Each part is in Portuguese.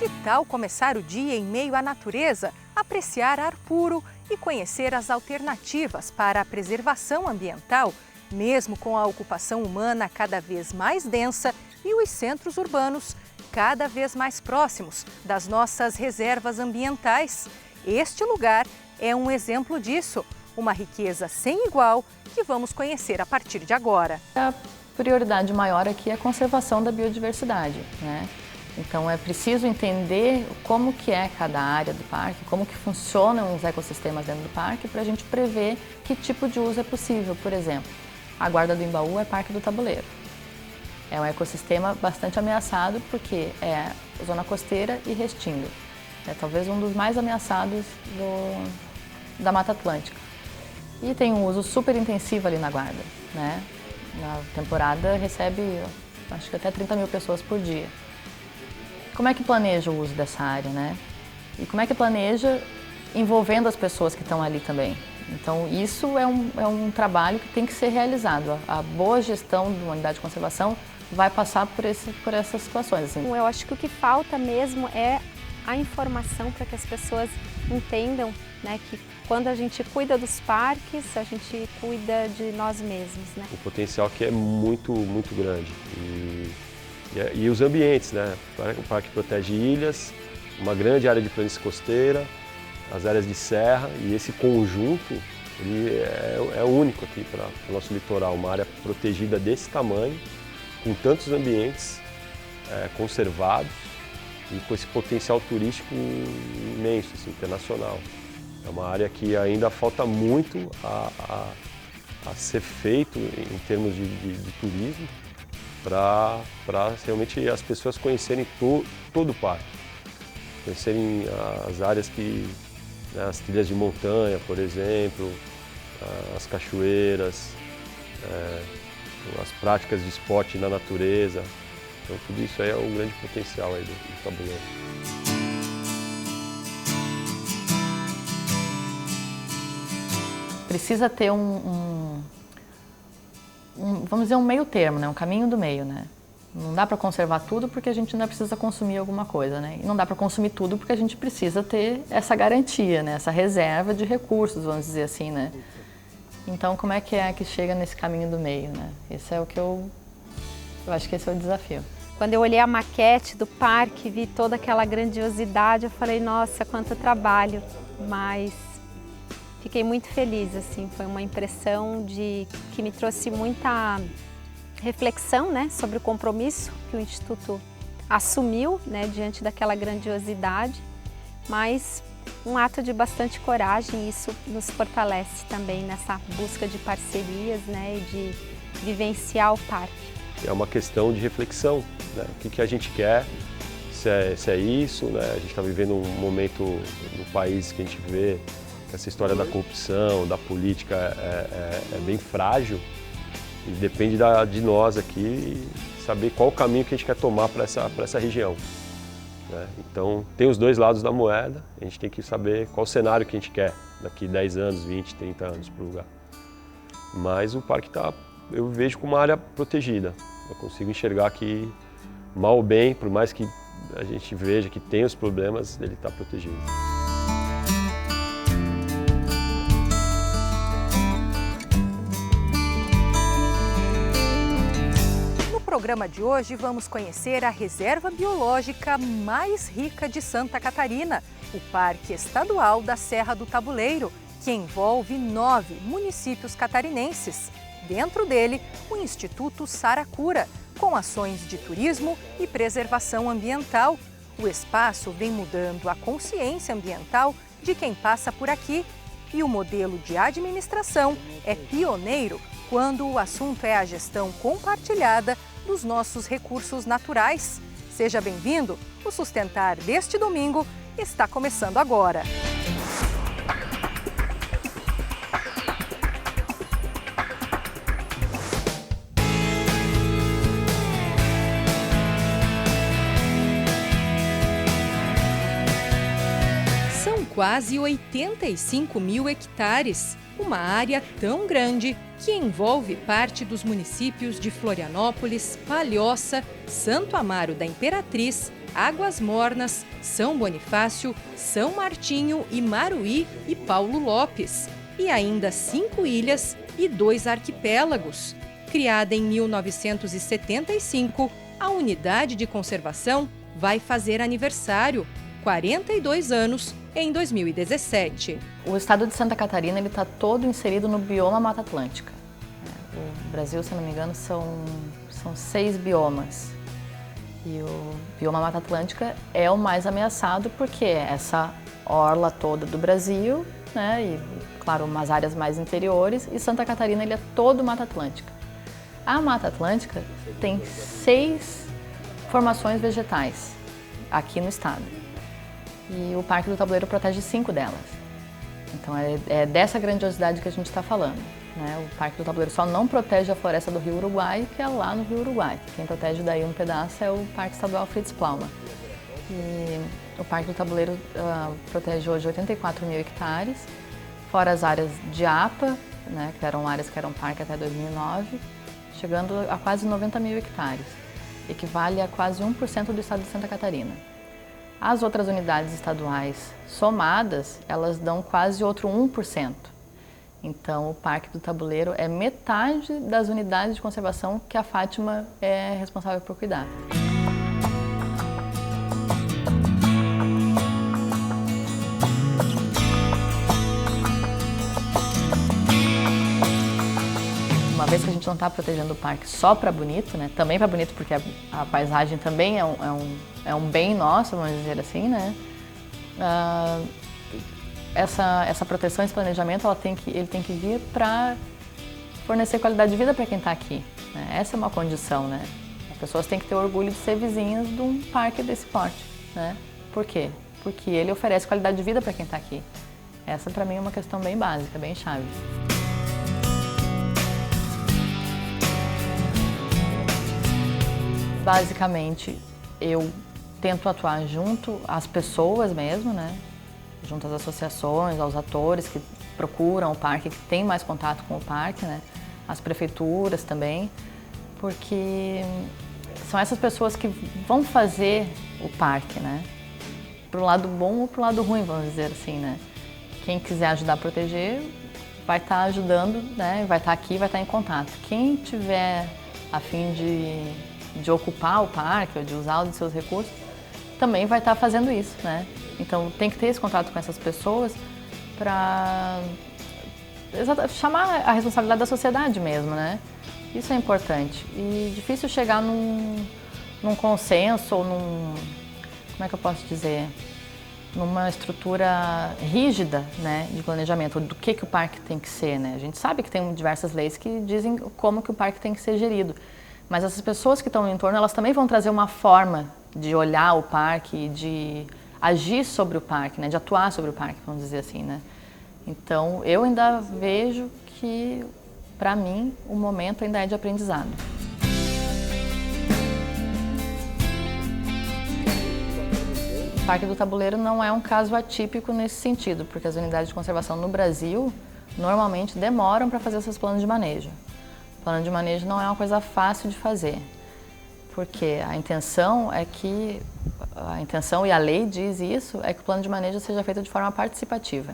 Que tal começar o dia em meio à natureza, apreciar ar puro e conhecer as alternativas para a preservação ambiental, mesmo com a ocupação humana cada vez mais densa e os centros urbanos cada vez mais próximos das nossas reservas ambientais? Este lugar é um exemplo disso, uma riqueza sem igual que vamos conhecer a partir de agora. A prioridade maior aqui é a conservação da biodiversidade, né? Então é preciso entender como que é cada área do parque, como que funcionam os ecossistemas dentro do parque para a gente prever que tipo de uso é possível. Por exemplo, a Guarda do Embaú é Parque do Tabuleiro. É um ecossistema bastante ameaçado porque é zona costeira e restinga. É talvez um dos mais ameaçados da Mata Atlântica. E tem um uso super intensivo ali na Guarda, né? Na temporada recebe, acho que até 30 mil pessoas por dia. Como é que planeja o uso dessa área, né? E como é que planeja envolvendo as pessoas que estão ali também? Então, isso é um trabalho que tem que ser realizado. A boa gestão de uma unidade de conservação vai passar por essas situações. Assim. Eu acho que o que falta mesmo é a informação para que as pessoas entendam, né, que quando a gente cuida dos parques, a gente cuida de nós mesmos, né? O potencial aqui é muito, muito grande. E os ambientes, né? O parque protege ilhas, uma grande área de planície costeira, as áreas de serra, e esse conjunto ele é único aqui para o nosso litoral, uma área protegida desse tamanho, com tantos ambientes conservados e com esse potencial turístico imenso, assim, internacional. É uma área que ainda falta muito a ser feito em termos de turismo, para realmente as pessoas conhecerem todo o parque, conhecerem as áreas né, as trilhas de montanha, por exemplo, as cachoeiras, as práticas de esporte na natureza. Então tudo isso aí é um grande potencial aí do tabuleiro. Precisa ter vamos dizer, um meio termo, né? Um caminho do meio, né? Não dá para conservar tudo porque a gente ainda precisa consumir alguma coisa, né? E não dá para consumir tudo porque a gente precisa ter essa garantia, né? Essa reserva de recursos, vamos dizer assim, né? Então, como é que chega nesse caminho do meio, né? Esse é o que eu acho que esse é o desafio. Quando eu olhei a maquete do parque, vi toda aquela grandiosidade, eu falei, nossa, quanto trabalho, mas fiquei muito feliz, assim, foi uma impressão que me trouxe muita reflexão, né, sobre o compromisso que o Instituto assumiu, né, diante daquela grandiosidade, mas um ato de bastante coragem, e isso nos fortalece também nessa busca de parcerias, né, e de vivenciar o parque. É uma questão de reflexão, né, o que a gente quer, se é isso, né, a gente está vivendo um momento no país que a gente vê essa história da corrupção, da política é bem frágil e depende de nós aqui saber qual o caminho que a gente quer tomar para essa região, né? Então tem os dois lados da moeda, a gente tem que saber qual o cenário que a gente quer daqui 10 anos, 20, 30 anos para o lugar. Mas o parque eu vejo como uma área protegida, eu consigo enxergar que mal ou bem, por mais que a gente veja que tem os problemas, ele está protegido. No programa de hoje vamos conhecer a reserva biológica mais rica de Santa Catarina, o Parque Estadual da Serra do Tabuleiro, que envolve 9 municípios catarinenses. Dentro dele, o Instituto Saracura, com ações de turismo e preservação ambiental. O espaço vem mudando a consciência ambiental de quem passa por aqui e o modelo de administração é pioneiro quando o assunto é a gestão compartilhada dos nossos recursos naturais. Seja bem-vindo! O Sustentar deste domingo está começando agora. São quase 85 mil hectares, uma área tão grande que envolve parte dos municípios de Florianópolis, Palhoça, Santo Amaro da Imperatriz, Águas Mornas, São Bonifácio, São Martinho, Imaruí e Paulo Lopes. E ainda 5 ilhas e 2 arquipélagos. Criada em 1975, a unidade de conservação vai fazer aniversário, 42 anos, em 2017. O estado de Santa Catarina está todo inserido no bioma Mata Atlântica. O Brasil, se não me engano, são 6 biomas. E o bioma Mata Atlântica é o mais ameaçado porque é essa orla toda do Brasil, né, e, claro, umas áreas mais interiores, e Santa Catarina ele é todo Mata Atlântica. A Mata Atlântica tem 6 formações vegetais aqui no estado. E o Parque do Tabuleiro protege 5 delas. Então é dessa grandiosidade que a gente está falando, né? O Parque do Tabuleiro só não protege a floresta do Rio Uruguai, que é lá no Rio Uruguai. Quem protege daí um pedaço é o Parque Estadual Fritz Plauma. E o Parque do Tabuleiro protege hoje 84 mil hectares, fora as áreas de APA, né, que eram áreas que eram parque até 2009, chegando a quase 90 mil hectares, equivale a quase 1% do estado de Santa Catarina. As outras unidades estaduais somadas, elas dão quase outro 1%. Então, o Parque do Tabuleiro é metade das unidades de conservação que a Fátima é responsável por cuidar. Uma vez que a gente não está protegendo o parque só para bonito, né? Também para bonito porque a paisagem também é um bem nosso, vamos dizer assim, né? Essa proteção, esse planejamento, ele tem que vir para fornecer qualidade de vida para quem está aqui, né? Essa é uma condição, né? As pessoas têm que ter orgulho de ser vizinhas de um parque desse porte, né? Por quê? Porque ele oferece qualidade de vida para quem está aqui. Essa, para mim, é uma questão bem básica, bem chave. Basicamente, eu tento atuar junto às pessoas mesmo, né? Junto às associações, aos atores que procuram o parque, que têm mais contato com o parque, né? As prefeituras também, porque são essas pessoas que vão fazer o parque, né? Pro lado bom ou pro lado ruim, vamos dizer assim, né? Quem quiser ajudar a proteger vai estar ajudando, né? Vai estar aqui, vai estar em contato. Quem tiver a fim de ocupar o parque ou de usar os seus recursos, também vai estar fazendo isso, né? Então tem que ter esse contato com essas pessoas para chamar a responsabilidade da sociedade mesmo, né? Isso é importante. E difícil chegar num consenso ou como é que eu posso dizer? Numa estrutura rígida, né, de planejamento, do que o parque tem que ser, né? A gente sabe que tem diversas leis que dizem como que o parque tem que ser gerido. Mas essas pessoas que estão no entorno, elas também vão trazer uma forma de olhar o parque, de agir sobre o parque, né? De atuar sobre o parque, vamos dizer assim, né? Então, eu ainda vejo que, para mim, o momento ainda é de aprendizado. O Parque do Tabuleiro não é um caso atípico nesse sentido, porque as unidades de conservação no Brasil normalmente demoram para fazer esses planos de manejo. O plano de manejo não é uma coisa fácil de fazer, porque a intenção e a lei diz isso, é que o plano de manejo seja feito de forma participativa.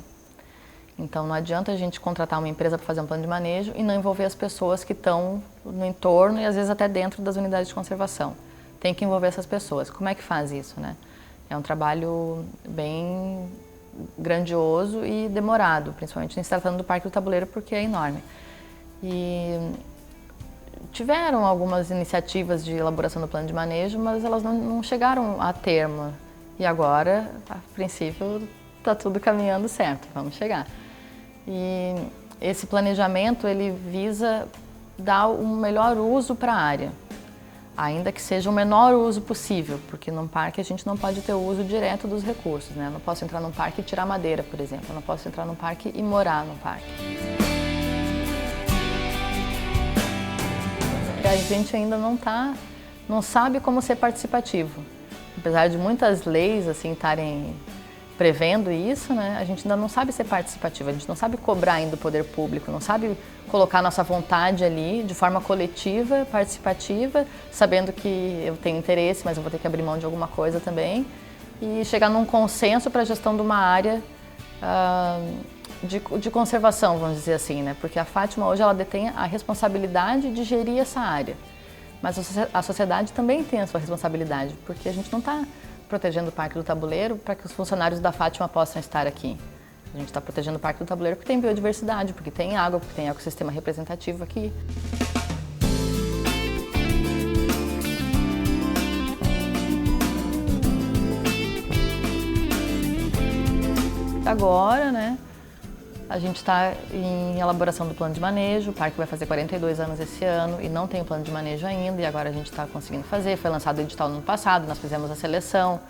Então não adianta a gente contratar uma empresa para fazer um plano de manejo e não envolver as pessoas que estão no entorno e às vezes até dentro das unidades de conservação. Tem que envolver essas pessoas. Como é que faz isso, né? É um trabalho bem grandioso e demorado, principalmente se tratando do Parque do Tabuleiro, porque é enorme. E tiveram algumas iniciativas de elaboração do plano de manejo, mas elas não chegaram a termo. E agora, a princípio, está tudo caminhando certo, vamos chegar. E esse planejamento, ele visa dar um melhor uso para a área, ainda que seja o menor uso possível, porque num parque a gente não pode ter o uso direto dos recursos, né? Eu não posso entrar num parque e tirar madeira, por exemplo. Eu não posso entrar num parque e morar num parque. A gente ainda não sabe como ser participativo. Apesar de muitas leis assim estarem prevendo isso, né, a gente ainda não sabe ser participativa, a gente não sabe cobrar ainda do poder público, não sabe colocar nossa vontade ali de forma coletiva, participativa, sabendo que eu tenho interesse, mas eu vou ter que abrir mão de alguma coisa também, e chegar num consenso para a gestão de uma área de conservação, vamos dizer assim, né, porque a Fátima hoje ela detém a responsabilidade de gerir essa área, mas a sociedade também tem a sua responsabilidade, porque a gente não está protegendo o Parque do Tabuleiro para que os funcionários da Fátima possam estar aqui. A gente está protegendo o Parque do Tabuleiro porque tem biodiversidade, porque tem água, porque tem ecossistema representativo aqui. Agora, né, a gente está em elaboração do plano de manejo, o parque vai fazer 42 anos esse ano e não tem o plano de manejo ainda, e agora a gente está conseguindo fazer. Foi lançado o edital no ano passado, nós fizemos a seleção.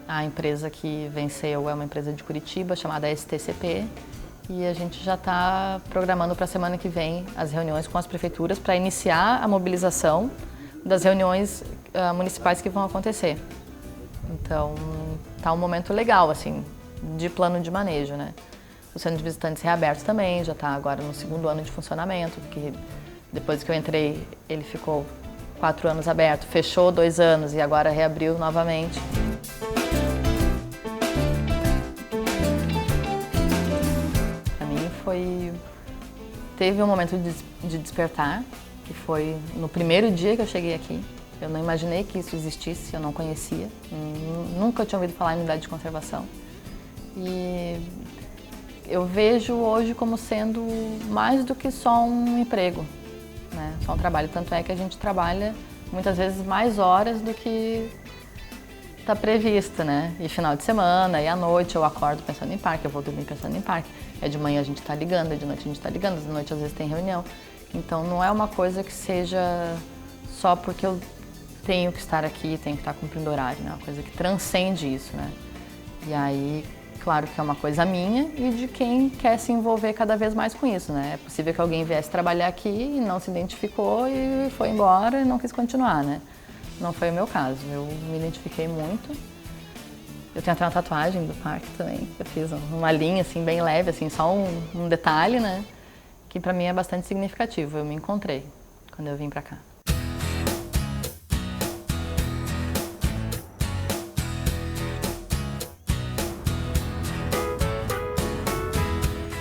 A empresa que venceu é uma empresa de Curitiba chamada STCP, e a gente já está programando para a semana que vem as reuniões com as prefeituras para iniciar a mobilização das reuniões municipais que vão acontecer. Então, está um momento legal, assim, de plano de manejo, né? O centro de visitantes reaberto também, já está agora no 2º ano de funcionamento, porque depois que eu entrei ele ficou 4 anos aberto, fechou 2 anos e agora reabriu novamente. Para mim teve um momento de despertar, que foi no primeiro dia que eu cheguei aqui. Eu não imaginei que isso existisse, eu não conhecia, nunca tinha ouvido falar em unidade de conservação. E eu vejo hoje como sendo mais do que só um emprego, né? Só um trabalho. Tanto é que a gente trabalha muitas vezes mais horas do que está previsto, né? E final de semana, e à noite eu acordo pensando em parque, eu vou dormir pensando em parque. É de manhã a gente está ligando, é de noite a gente está ligando, de noite às vezes tem reunião. Então não é uma coisa que seja só porque eu tenho que estar aqui, tenho que estar cumprindo horário, né? É uma coisa que transcende isso, né? E aí, claro que é uma coisa minha e de quem quer se envolver cada vez mais com isso, né? É possível que alguém viesse trabalhar aqui e não se identificou e foi embora e não quis continuar, né? Não foi o meu caso, eu me identifiquei muito. Eu tenho até uma tatuagem do parque também, eu fiz uma linha assim bem leve, assim, só um detalhe, né? Que pra mim é bastante significativo, eu me encontrei quando eu vim pra cá.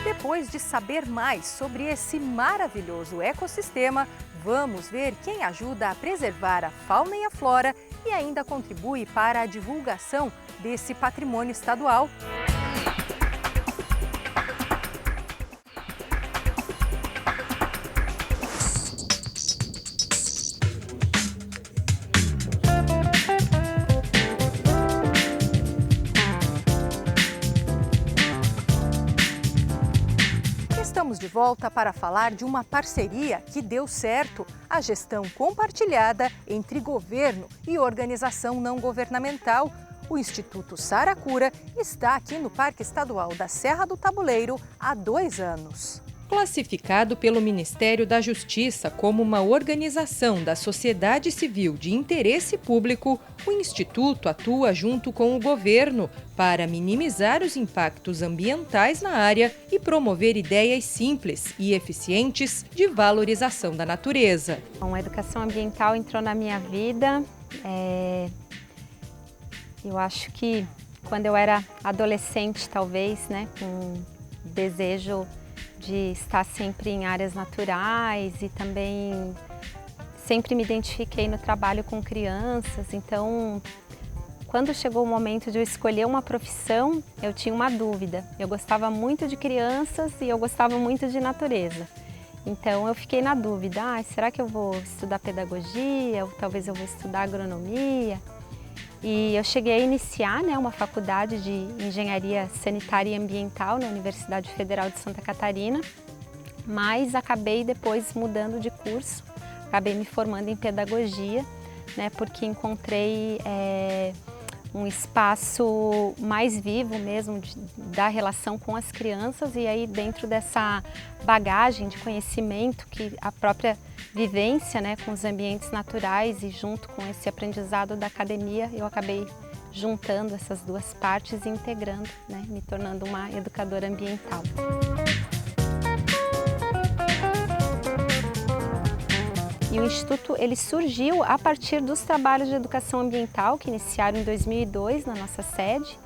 Depois de saber mais sobre esse maravilhoso ecossistema, vamos ver quem ajuda a preservar a fauna e a flora e ainda contribui para a divulgação desse patrimônio estadual. Estamos de volta para falar de uma parceria que deu certo, a gestão compartilhada entre governo e organização não governamental. O Instituto Saracura está aqui no Parque Estadual da Serra do Tabuleiro há 2 anos. Classificado pelo Ministério da Justiça como uma organização da sociedade civil de interesse público, o Instituto atua junto com o governo para minimizar os impactos ambientais na área e promover ideias simples e eficientes de valorização da natureza. A educação ambiental entrou na minha vida, eu acho que quando eu era adolescente, talvez, né, com desejo de estar sempre em áreas naturais e também sempre me identifiquei no trabalho com crianças, então quando chegou o momento de eu escolher uma profissão, eu tinha uma dúvida. Eu gostava muito de crianças e eu gostava muito de natureza. Então eu fiquei na dúvida, será que eu vou estudar pedagogia ou talvez eu vou estudar agronomia? E eu cheguei a iniciar, né, uma faculdade de Engenharia Sanitária e Ambiental na Universidade Federal de Santa Catarina, mas acabei depois mudando de curso, acabei me formando em Pedagogia, né, porque encontrei um espaço mais vivo mesmo da relação com as crianças e aí dentro dessa bagagem de conhecimento que a própria vivência, né, com os ambientes naturais e junto com esse aprendizado da academia, eu acabei juntando essas duas partes e integrando, né, me tornando uma educadora ambiental. E o Instituto ele surgiu a partir dos trabalhos de educação ambiental que iniciaram em 2002 na nossa sede.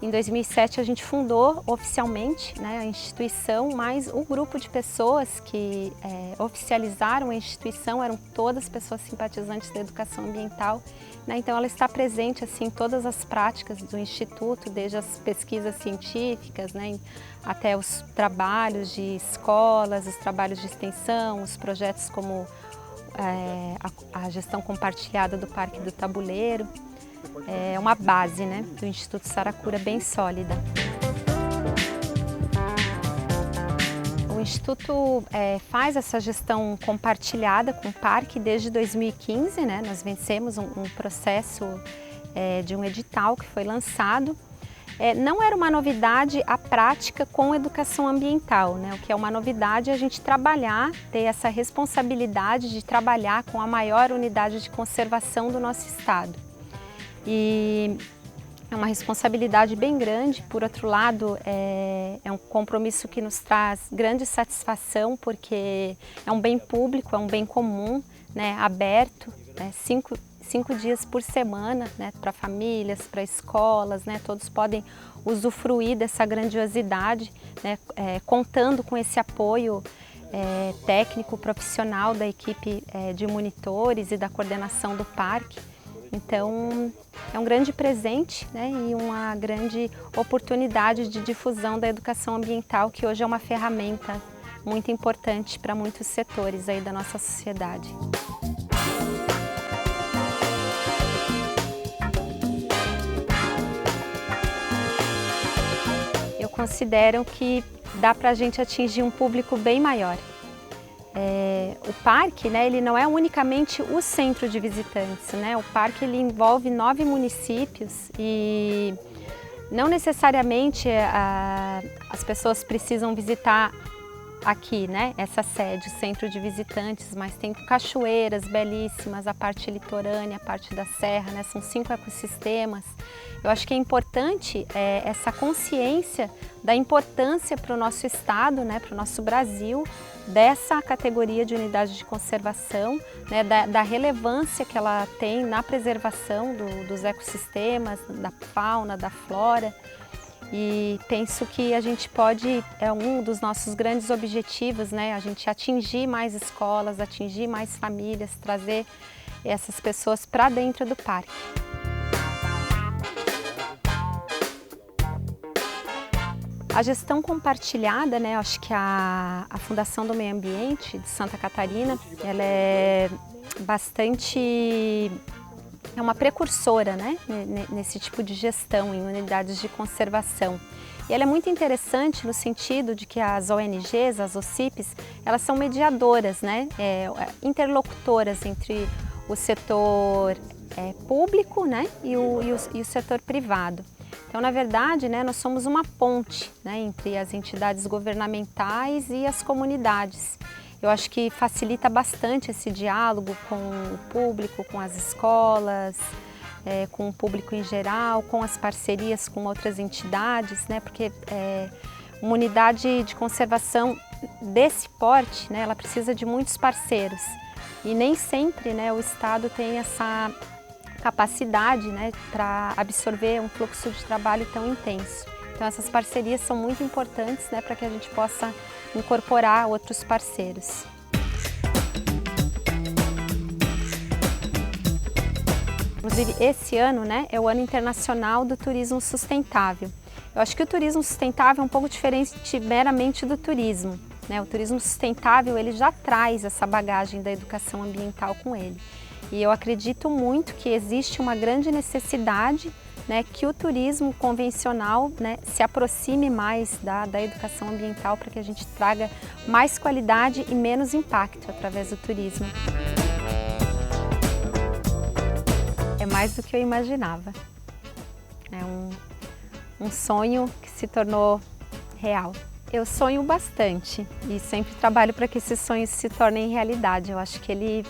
Em 2007 a gente fundou oficialmente, né, a instituição, mas o grupo de pessoas que oficializaram a instituição eram todas pessoas simpatizantes da educação ambiental, né, então ela está presente assim, em todas as práticas do Instituto, desde as pesquisas científicas, né, até os trabalhos de escolas, os trabalhos de extensão, os projetos como a gestão compartilhada do Parque do Tabuleiro. É uma base, né, do Instituto Saracura bem sólida. O Instituto faz essa gestão compartilhada com o parque desde 2015, né, nós vencemos um processo de um edital que foi lançado. Não era uma novidade a prática com educação ambiental, né? O que é uma novidade é a gente trabalhar, ter essa responsabilidade de trabalhar com a maior unidade de conservação do nosso estado. E é uma responsabilidade bem grande, por outro lado é um compromisso que nos traz grande satisfação, porque é um bem público, é um bem comum, né? Aberto, né? Cinco dias por semana, né, para famílias, para escolas, né, todos podem usufruir dessa grandiosidade, né, contando com esse apoio técnico profissional da equipe de monitores e da coordenação do parque. Então é um grande presente, né, e uma grande oportunidade de difusão da educação ambiental, que hoje é uma ferramenta muito importante para muitos setores aí da nossa sociedade. Consideram que dá para a gente atingir um público bem maior. O parque, né, ele não é unicamente o centro de visitantes, né? O parque ele envolve 9 municípios e não necessariamente as pessoas precisam visitar aqui, né, essa sede, o centro de visitantes, mas tem cachoeiras belíssimas, a parte litorânea, a parte da serra, né, são 5 ecossistemas. Eu acho que é importante essa consciência da importância para o nosso estado, né, para o nosso Brasil, dessa categoria de unidade de conservação, né, da relevância que ela tem na preservação dos ecossistemas, da fauna, da flora. E penso que a gente pode, é um dos nossos grandes objetivos, né, a gente atingir mais escolas, atingir mais famílias, trazer essas pessoas para dentro do parque. A gestão compartilhada, né, acho que a Fundação do Meio Ambiente de Santa Catarina, ela é uma precursora, né, nesse tipo de gestão em unidades de conservação. E ela é muito interessante no sentido de que as ONGs, as OCIPs, elas são mediadoras, né, interlocutoras entre o setor público, né, e o setor privado. Então, na verdade, né, nós somos uma ponte, né, entre as entidades governamentais e as comunidades. Eu acho que facilita bastante esse diálogo com o público, com as escolas, com o público em geral, com as parcerias com outras entidades, né, porque uma unidade de conservação desse porte, né, ela precisa de muitos parceiros e nem sempre, né, o Estado tem essa capacidade, né, para absorver um fluxo de trabalho tão intenso. Então essas parcerias são muito importantes, né, para que a gente possa incorporar outros parceiros. Inclusive esse ano, né, é o Ano Internacional do Turismo Sustentável. Eu acho que o turismo sustentável é um pouco diferente meramente do turismo, né? O turismo sustentável ele já traz essa bagagem da educação ambiental com ele. E eu acredito muito que existe uma grande necessidade, né, que o turismo convencional, né, se aproxime mais da educação ambiental para que a gente traga mais qualidade e menos impacto através do turismo. É mais do que eu imaginava. É um sonho que se tornou real. Eu sonho bastante e sempre trabalho para que esses sonhos se tornem realidade. Eu acho que ele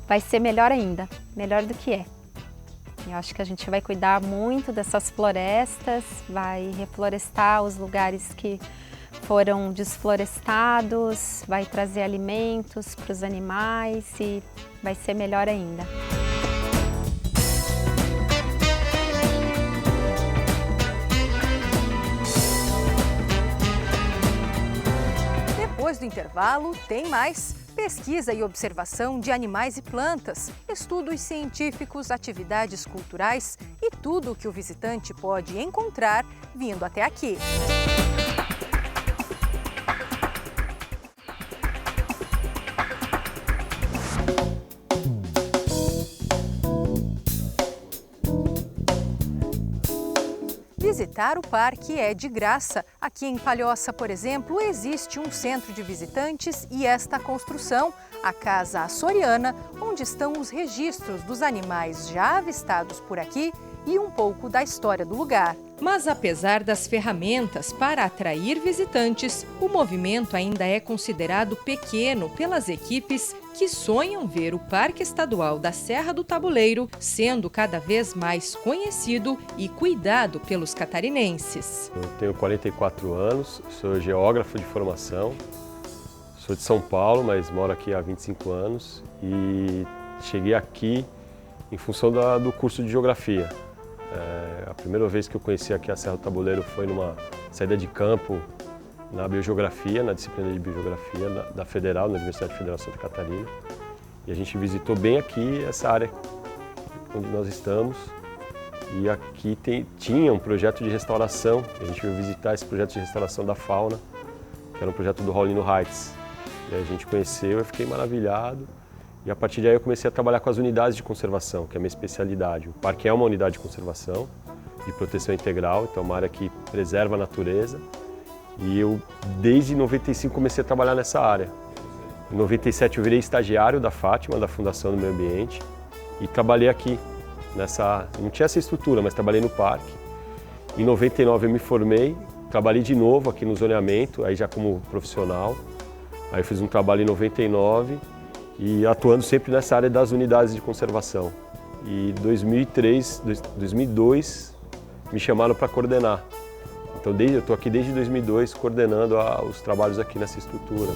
vai ser melhor ainda, melhor do que é. Eu acho que a gente vai cuidar muito dessas florestas, vai reflorestar os lugares que foram desflorestados, vai trazer alimentos para os animais e vai ser melhor ainda. Depois do intervalo, tem mais. Pesquisa e observação de animais e plantas, estudos científicos, atividades culturais e tudo o que o visitante pode encontrar vindo até aqui. Visitar o parque é de graça. Aqui em Palhoça, por exemplo, existe um centro de visitantes e esta construção, a Casa Açoriana, onde estão os registros dos animais já avistados por aqui e um pouco da história do lugar. Mas apesar das ferramentas para atrair visitantes, o movimento ainda é considerado pequeno pelas equipes que sonham ver o Parque Estadual da Serra do Tabuleiro sendo cada vez mais conhecido e cuidado pelos catarinenses. Eu tenho 44 anos, sou geógrafo de formação, sou de São Paulo, mas moro aqui há 25 anos e cheguei aqui em função do curso de geografia. A primeira vez que eu conheci aqui a Serra do Tabuleiro foi numa saída de campo na biogeografia, na disciplina de biogeografia da Federal, na Universidade Federal de Santa Catarina. E a gente visitou bem aqui essa área onde nós estamos. E aqui tinha um projeto de restauração, a gente veio visitar esse projeto de restauração da fauna, que era um projeto do Raulino Reitz. E a gente conheceu, eu fiquei maravilhado. E a partir daí eu comecei a trabalhar com as unidades de conservação, que é a minha especialidade. O parque é uma unidade de conservação, de proteção integral, então é uma área que preserva a natureza. E eu, desde 95, comecei a trabalhar nessa área. Em 97 eu virei estagiário da Fátima, da Fundação do Meio Ambiente, e trabalhei aqui. Não tinha essa estrutura, mas trabalhei no parque. Em 99 eu me formei, trabalhei de novo aqui no zoneamento, aí já como profissional. Aí eu fiz um trabalho em 99 e atuando sempre nessa área das unidades de conservação. E em 2002 me chamaram para coordenar. Então eu estou aqui desde 2002 coordenando os trabalhos aqui nessa estrutura.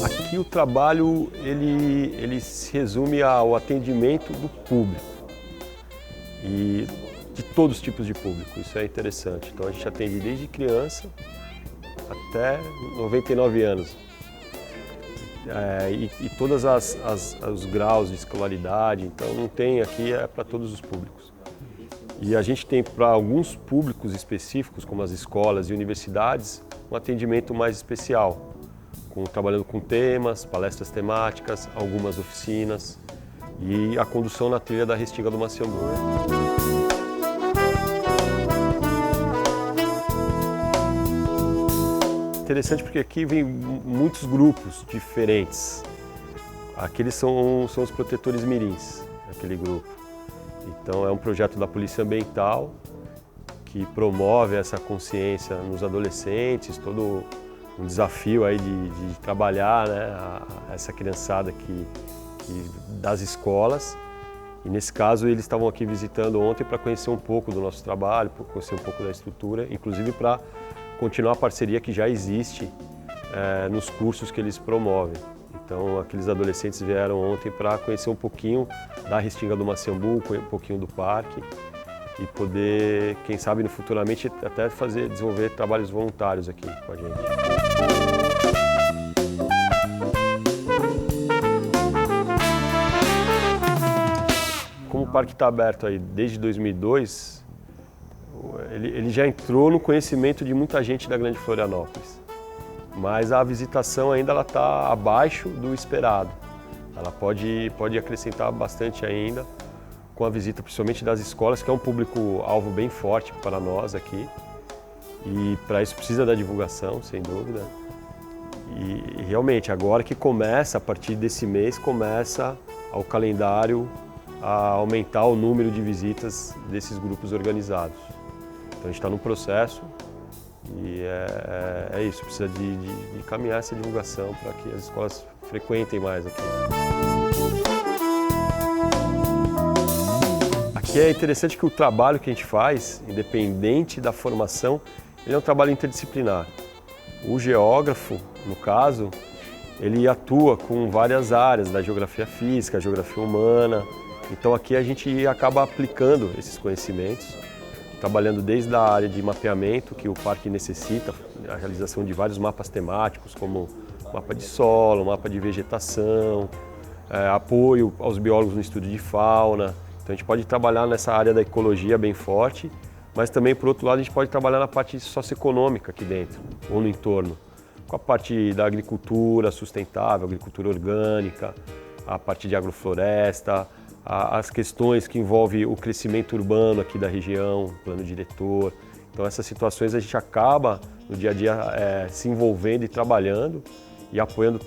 Aqui o trabalho ele se resume ao atendimento do público e de todos os tipos de público, isso é interessante. Então a gente atende desde criança até 99 anos. E todos os graus de escolaridade, então não tem aqui, é para todos os públicos. E a gente tem para alguns públicos específicos, como as escolas e universidades, um atendimento mais especial, trabalhando com temas, palestras temáticas, algumas oficinas e a condução na trilha da Restinga do Maciambu. Interessante porque aqui vem muitos grupos diferentes. Aqueles são os protetores mirins, aquele grupo. Então é um projeto da Polícia Ambiental que promove essa consciência nos adolescentes, todo um desafio aí de trabalhar, né, essa criançada das escolas. E nesse caso eles estavam aqui visitando ontem para conhecer um pouco do nosso trabalho, para conhecer um pouco da estrutura, inclusive para continuar a parceria que já existe nos cursos que eles promovem. Então aqueles adolescentes vieram ontem para conhecer um pouquinho da Restinga do Maciambu, um pouquinho do parque e poder, quem sabe, futuramente até desenvolver trabalhos voluntários aqui com a gente. Como o parque está aberto aí desde 2002, ele já entrou no conhecimento de muita gente da Grande Florianópolis, mas a visitação ainda está abaixo do esperado. Ela pode acrescentar bastante ainda com a visita principalmente das escolas, que é um público-alvo bem forte para nós aqui. E para isso precisa da divulgação, sem dúvida. E realmente, agora que começa, a partir desse mês, começa o calendário a aumentar o número de visitas desses grupos organizados. Então a gente está no processo e é isso, precisa de caminhar essa divulgação para que as escolas frequentem mais aqui. Aqui é interessante que o trabalho que a gente faz, independente da formação, ele é um trabalho interdisciplinar. O geógrafo, no caso, ele atua com várias áreas da geografia física, geografia humana. Então aqui a gente acaba aplicando esses conhecimentos, trabalhando desde a área de mapeamento, que o parque necessita, a realização de vários mapas temáticos, como mapa de solo, mapa de vegetação, apoio aos biólogos no estudo de fauna. Então a gente pode trabalhar nessa área da ecologia bem forte, mas também, por outro lado, a gente pode trabalhar na parte socioeconômica aqui dentro, ou no entorno, com a parte da agricultura sustentável, agricultura orgânica, a parte de agrofloresta, as questões que envolvem o crescimento urbano aqui da região, plano diretor. Então essas situações a gente acaba, no dia a dia, se envolvendo e trabalhando e apoiando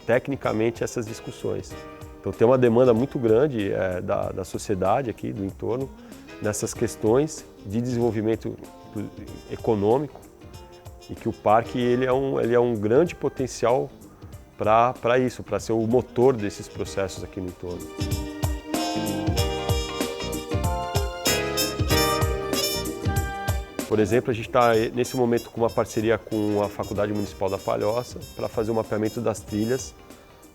tecnicamente essas discussões. Então tem uma demanda muito grande da sociedade aqui, do entorno, nessas questões de desenvolvimento econômico e que o parque ele é um grande potencial para isso, para ser o motor desses processos aqui no entorno. Por exemplo, a gente está nesse momento com uma parceria com a Faculdade Municipal da Palhoça para fazer o mapeamento das trilhas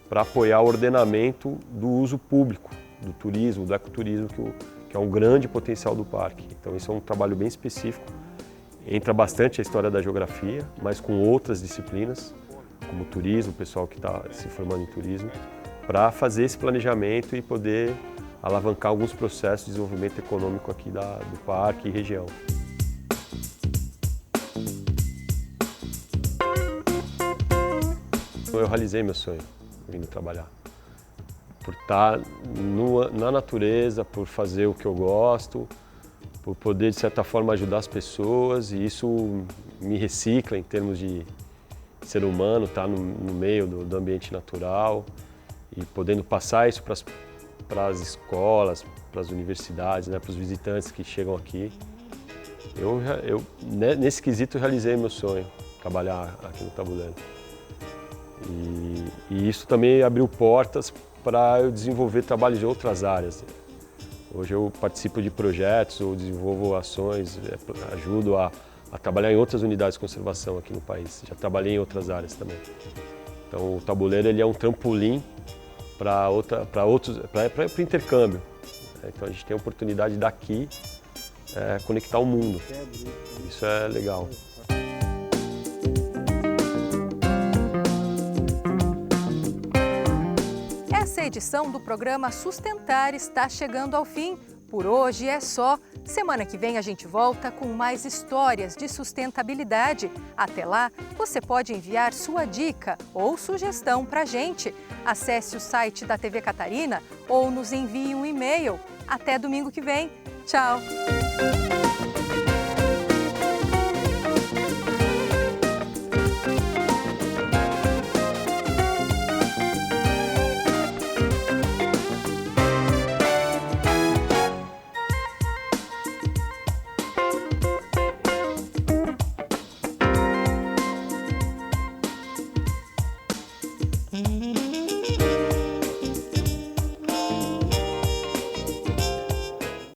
para apoiar o ordenamento do uso público, do turismo, do ecoturismo, que é um grande potencial do parque. Então isso é um trabalho bem específico, entra bastante a história da geografia, mas com outras disciplinas, como turismo, o pessoal que está se formando em turismo, para fazer esse planejamento e poder alavancar alguns processos de desenvolvimento econômico aqui do parque e região. Eu realizei meu sonho vindo trabalhar, por estar na natureza, por fazer o que eu gosto, por poder, de certa forma, ajudar as pessoas, e isso me recicla em termos de ser humano, estar no meio do ambiente natural e podendo passar isso para as escolas, para as universidades, né, para os visitantes que chegam aqui. Nesse quesito, eu realizei meu sonho, trabalhar aqui no Tabuleiro. E isso também abriu portas para eu desenvolver trabalhos de outras áreas. Hoje eu participo de projetos ou desenvolvo ações, ajudo a trabalhar em outras unidades de conservação aqui no país. Já trabalhei em outras áreas também. Então o Tabuleiro ele é um trampolim para o intercâmbio. Então a gente tem a oportunidade daqui conectar o mundo. Isso é legal. Essa edição do programa Sustentar está chegando ao fim. Por hoje é só. Semana que vem a gente volta com mais histórias de sustentabilidade. Até lá, você pode enviar sua dica ou sugestão para a gente. Acesse o site da TV Catarina ou nos envie um e-mail. Até domingo que vem. Tchau!